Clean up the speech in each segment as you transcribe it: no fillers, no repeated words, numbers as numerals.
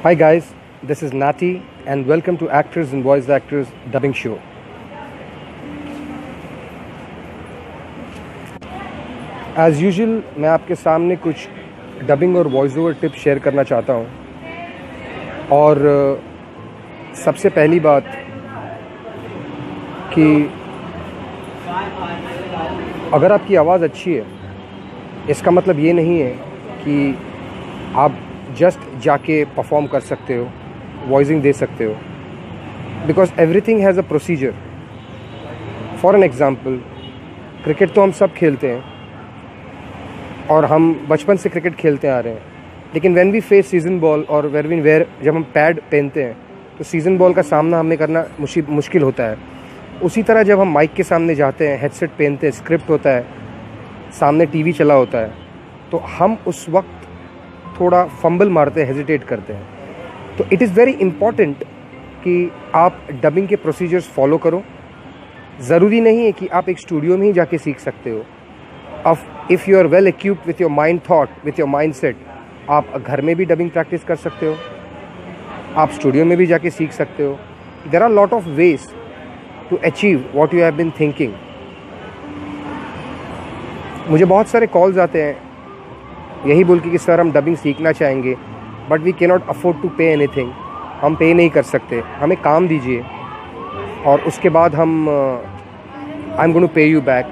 Hi guys, this is Nati and welcome to Actors and Voice Actors Dubbing Show. As usual, मैं आपके सामने कुछ dubbing और voice over tips share करना चाहता हूँ। और सबसे पहली बात कि अगर आपकी आवाज़ अच्छी है, इसका मतलब ये नहीं है कि आप जस्ट जाके परफॉर्म कर सकते हो, वॉइसिंग दे सकते हो, because everything has a procedure. For an example, cricket तो हम सब खेलते हैं और हम बचपन से क्रिकेट खेलते आ रहे हैं, लेकिन when we face season ball और जब हम पैड पहनते हैं तो सीजन बॉल का सामना हमें करना मुश्किल होता है। उसी तरह जब हम माइक के सामने जाते हैं, हेडसेट पहनते हैं, स्क्रिप्ट होता है, सामने टीवी चला होता है, तो हम उस वक्त थोड़ा फंबल मारते हैं, हेजिटेट करते हैं। तो इट इज़ वेरी इम्पॉर्टेंट कि आप डबिंग के प्रोसीजर्स फॉलो करो। ज़रूरी नहीं है कि आप एक स्टूडियो में ही जाके सीख सकते हो। अब if you are well equipped with your mind thought, with your mind set, आप घर में भी डबिंग प्रैक्टिस कर सकते हो, आप स्टूडियो में भी जाके सीख सकते हो। There are lot of ways to achieve what you have been thinking. मुझे बहुत सारे कॉल्स आते हैं यही बोल के कि सर हम डबिंग सीखना चाहेंगे but we cannot afford to pay anything. हम पे नहीं कर सकते, हमें काम दीजिए और उसके बाद हम आई एम गोइंग टू पे you back.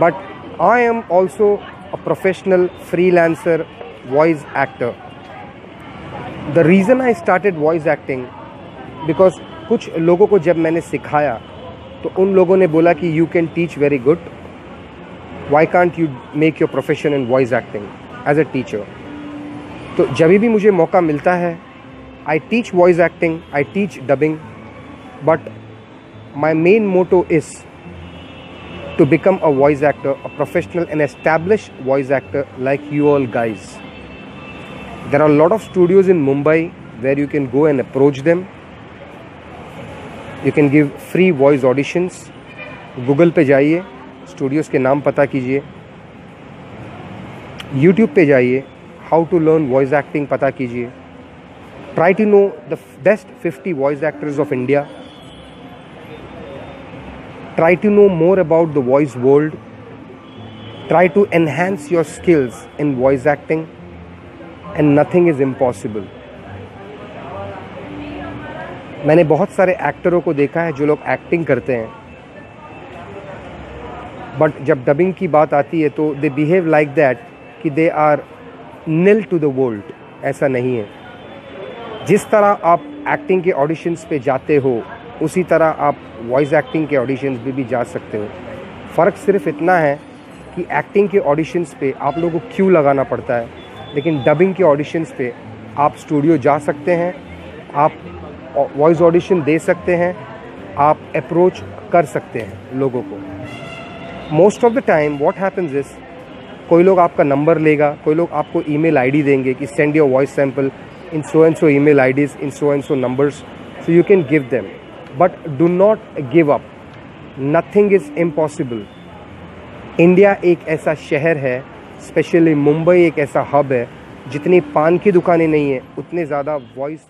But I am also a professional freelancer voice actor. The reason I started voice acting because कुछ लोगों को जब मैंने सिखाया तो उन लोगों ने बोला कि you can teach very good, why can't you make your profession in voice acting as a teacher. तो जब भी मुझे मौका मिलता है, I teach voice acting, I teach dubbing, but my main motto is to become a voice actor, a professional and established voice actor like you all guys. There are a lot of studios in Mumbai where you can go and approach them. You can give free voice auditions. Google पे जाइए, studios के नाम पता कीजिए, YouTube पे जाइए, how to learn voice acting पता कीजिए. Try to know the best 50 voice actors of India. Try to know more about the voice world. Try to enhance your skills in voice acting, and nothing is impossible. मैंने बहुत सारे एक्टरों को देखा है जो लोग एक्टिंग करते हैं, बट जब डबिंग की बात आती है तो दे बिहेव लाइक दैट कि they are nil to the world. ऐसा नहीं है। जिस तरह आप एक्टिंग के ऑडिशंस पे जाते हो, उसी तरह आप वॉइस एक्टिंग के ऑडिशंस भी जा सकते हो। फ़र्क सिर्फ इतना है कि एक्टिंग के ऑडिशंस पे आप लोगों को क्यों लगाना पड़ता है, लेकिन डबिंग के ऑडिशंस पे आप स्टूडियो जा सकते हैं, आप वॉइस ऑडिशन दे सकते हैं, आप अप्रोच कर सकते हैं लोगों को। Most of the time what happens is, कोई लोग आपका नंबर लेगा, कोई लोग आपको ईमेल आईडी देंगे कि send your voice sample in so and so email IDs, in so and so numbers, so you can give them. But do not give up. Nothing is impossible. India एक ऐसा शहर है, specially Mumbai एक ऐसा hub है, जितनी पान की दुकानें नहीं है, उतने ज़्यादा वॉइस